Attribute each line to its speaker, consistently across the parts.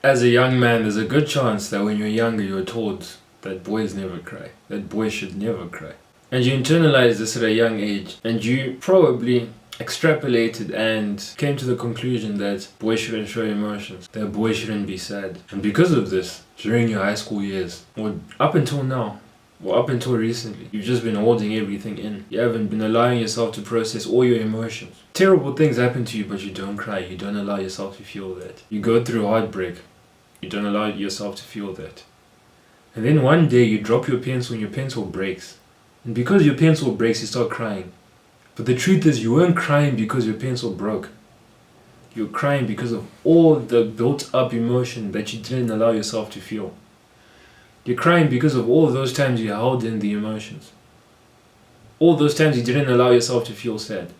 Speaker 1: As a young man, there's a good chance that when you're younger, you're told that boys never cry, that boys should never cry. And you internalize this at a young age, and you probably extrapolated and came to the conclusion that boys shouldn't show emotions, that boys shouldn't be sad. And because of this, during your high school years, or up until now, or up until recently, you've just been holding everything in. You haven't been allowing yourself to process all your emotions. Terrible things happen to you, but you don't cry. You don't allow yourself to feel that. You go through heartbreak. You don't allow yourself to feel that. And then one day you drop your pencil and your pencil breaks. And because your pencil breaks, you start crying. But the truth is, you weren't crying because your pencil broke. You're crying because of all the built up emotion that you didn't allow yourself to feel. You're crying because of all those times you held in the emotions. All those times you didn't allow yourself to feel sad.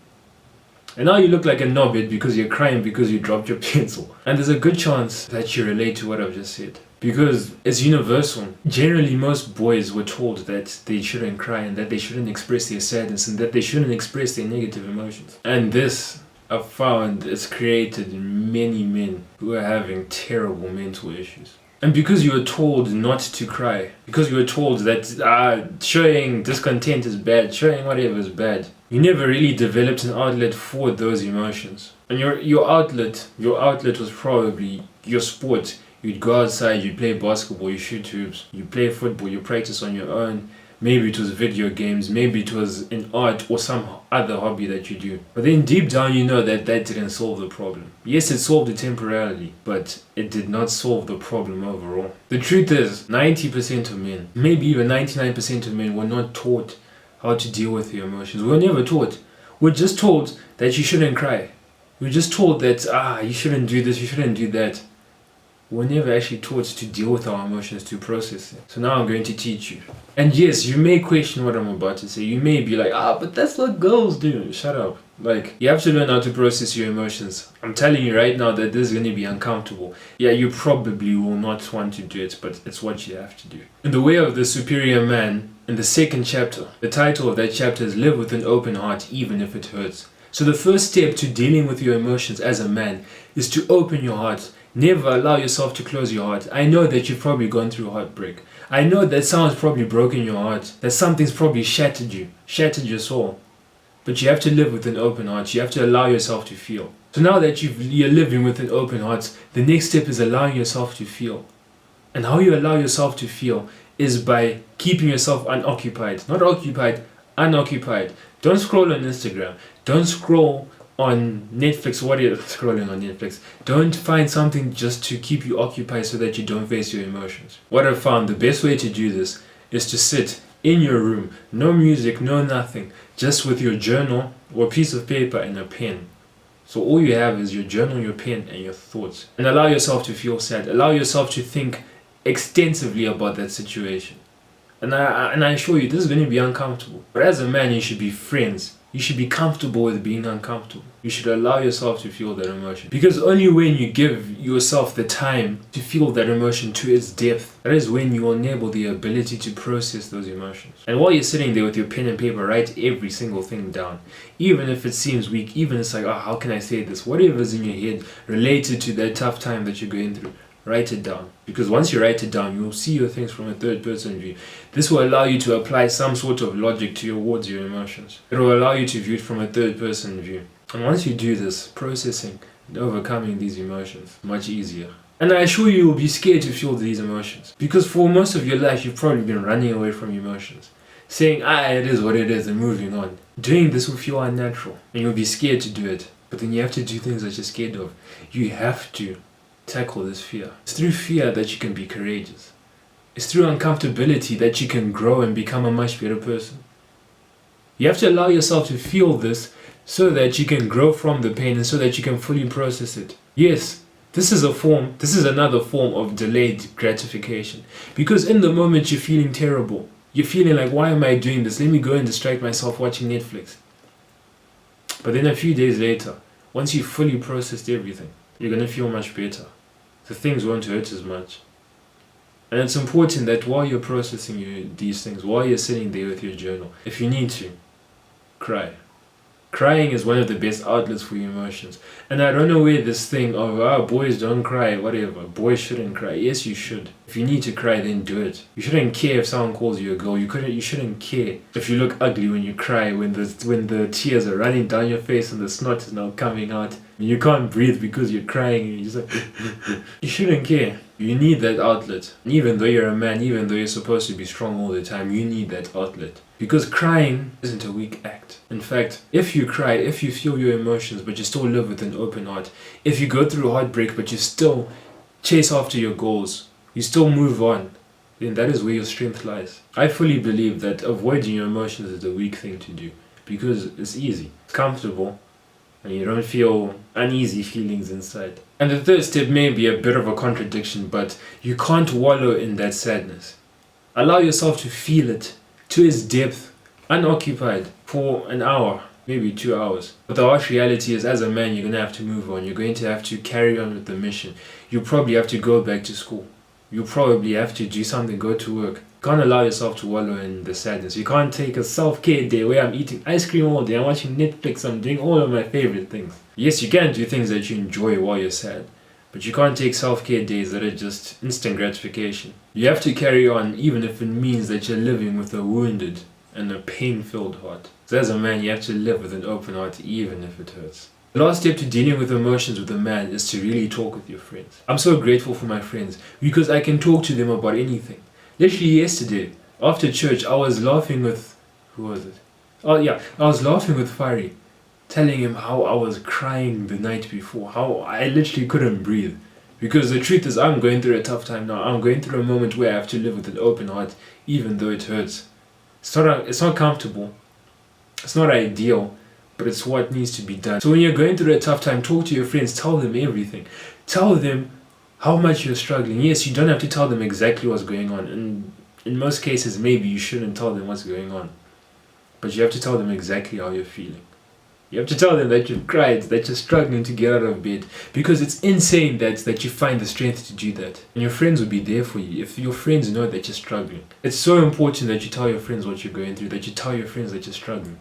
Speaker 1: And now you look like a knobhead because you're crying because you dropped your pencil. And there's a good chance that you relate to what I've just said. Because it's universal. Generally, most boys were told that they shouldn't cry and that they shouldn't express their sadness and that they shouldn't express their negative emotions. And this, I've found, has created many men who are having terrible mental issues. And because you were told not to cry, because you were told that showing discontent is bad, showing whatever is bad, you never really developed an outlet for those emotions. And your outlet was probably your sport. You'd go outside, you'd play basketball, you shoot hoops, you play football, you practice on your own. Maybe it was video games, maybe it was an art or some other hobby that you do. But then deep down you know that didn't solve the problem. Yes, it solved it temporarily, but it did not solve the problem overall. The truth is, 90% of men, maybe even 99% of men were not taught how to deal with your emotions. We were never taught. We're just told that you shouldn't cry. We're just told that, you shouldn't do this, you shouldn't do that. We're never actually taught to deal with our emotions, to process it. So now I'm going to teach you. And yes, you may question what I'm about to say. You may be like, but that's what girls do. Shut up. You have to learn how to process your emotions. I'm telling you right now that this is going to be uncomfortable. Yeah, you probably will not want to do it, but it's what you have to do. In The Way of the Superior Man, in the second chapter, the title of that chapter is Live with an Open Heart, Even If It Hurts. So the first step to dealing with your emotions as a man is to open your heart. Never allow yourself to close your heart. I know that you've probably gone through heartbreak. I know that someone's probably broken your heart, that something's probably shattered you, shattered your soul. But you have to live with an open heart. You have to allow yourself to feel. So now that you're living with an open heart, the next step is allowing yourself to feel. And how you allow yourself to feel is by keeping yourself unoccupied. Not occupied, unoccupied. Don't scroll on Instagram. Don't scroll on Netflix. What are you scrolling on Netflix? Don't find something just to keep you occupied so that you don't face your emotions. What I've found, the best way to do this is to sit in your room, no music, no nothing, just with your journal or a piece of paper and a pen. So all you have is your journal, your pen, and your thoughts. And allow yourself to feel sad. Allow yourself to think extensively about that situation. And I assure you, this is going to be uncomfortable. But as a man, you should be friends. You should be comfortable with being uncomfortable. You should allow yourself to feel that emotion. Because only when you give yourself the time to feel that emotion to its depth, that is when you enable the ability to process those emotions. And while you're sitting there with your pen and paper, write every single thing down. Even if it seems weak, even if it's like, how can I say this? Whatever's in your head related to that tough time that you're going through, write it down. Because once you write it down, you'll see your things from a third person view. This will allow you to apply some sort of logic towards your emotions. It will allow you to view it from a third person view. And once you do this, processing and overcoming these emotions, much easier. And I assure you, you'll be scared to feel these emotions. Because for most of your life, you've probably been running away from emotions. Saying, it is what it is, and moving on. Doing this will feel unnatural. And you'll be scared to do it. But then you have to do things that you're scared of. You have to tackle this fear. It's through fear that you can be courageous. It's through uncomfortability that you can grow and become a much better person. You have to allow yourself to feel this so that you can grow from the pain and so that you can fully process it. Yes, this is another form of delayed gratification. Because in the moment you're feeling terrible. You're feeling like, why am I doing this? Let me go and distract myself watching Netflix. But then a few days later, once you've fully processed everything, you're going to feel much better. The things won't hurt as much. And it's important that while you're processing these things, while you're sitting there with your journal, if you need to, cry. Crying is one of the best outlets for your emotions. And I don't know where this thing of, boys don't cry, whatever. Boys shouldn't cry. Yes, you should. If you need to cry, then do it. You shouldn't care if someone calls you a girl. You shouldn't care if you look ugly when you cry, when the tears are running down your face and the snot is now coming out. And you can't breathe because you're crying. And you're just like, you shouldn't care. You need that outlet. And even though you're a man, even though you're supposed to be strong all the time, you need that outlet. Because crying isn't a weak act. In fact, if you cry, if you feel your emotions but you still live with an open heart, if you go through heartbreak but you still chase after your goals, you still move on, then that is where your strength lies. I fully believe that avoiding your emotions is the weak thing to do because it's easy, it's comfortable, and you don't feel uneasy feelings inside. And the third step may be a bit of a contradiction, but you can't wallow in that sadness. Allow yourself to feel it to its depth, unoccupied, for an hour, maybe 2 hours. But the harsh reality is, as a man, you're going to have to move on. You're going to have to carry on with the mission. You probably have to go back to school. You probably have to do something, go to work. You can't allow yourself to wallow in the sadness. You can't take a self-care day where I'm eating ice cream all day, I'm watching Netflix, I'm doing all of my favorite things. Yes, you can do things that you enjoy while you're sad, but you can't take self-care days that are just instant gratification. You have to carry on even if it means that you're living with a wounded and a pain-filled heart. So as a man, you have to live with an open heart even if it hurts. The last step to dealing with emotions with a man is to really talk with your friends. I'm so grateful for my friends because I can talk to them about anything. Literally yesterday, after church, I was laughing with... who was it? Oh yeah, I was laughing with Fari, telling him how I was crying the night before, how I literally couldn't breathe. Because the truth is, I'm going through a tough time now. I'm going through a moment where I have to live with an open heart, even though it hurts. It's not comfortable. It's not ideal, but it's what needs to be done. So when you're going through a tough time, talk to your friends, tell them everything. Tell them how much you're struggling. Yes, you don't have to tell them exactly what's going on. And in most cases, maybe you shouldn't tell them what's going on. But you have to tell them exactly how you're feeling. You have to tell them that you've cried, that you're struggling to get out of bed. Because it's insane that you find the strength to do that. And your friends will be there for you if your friends know that you're struggling. It's so important that you tell your friends what you're going through, that you tell your friends that you're struggling.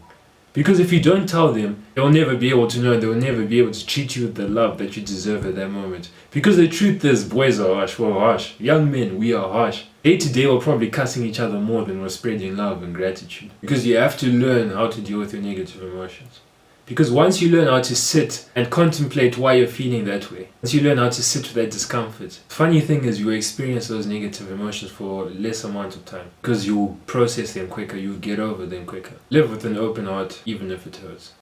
Speaker 1: Because if you don't tell them, they'll never be able to know, they'll never be able to treat you with the love that you deserve at that moment. Because the truth is, boys are harsh, we're harsh. Young men, we are harsh. Day to day, we're probably cussing each other more than we're spreading love and gratitude. Because you have to learn how to deal with your negative emotions. Because once you learn how to sit and contemplate why you're feeling that way, once you learn how to sit with that discomfort, the funny thing is you experience those negative emotions for less amount of time. Because you'll process them quicker, you'll get over them quicker. Live with an open heart, even if it hurts.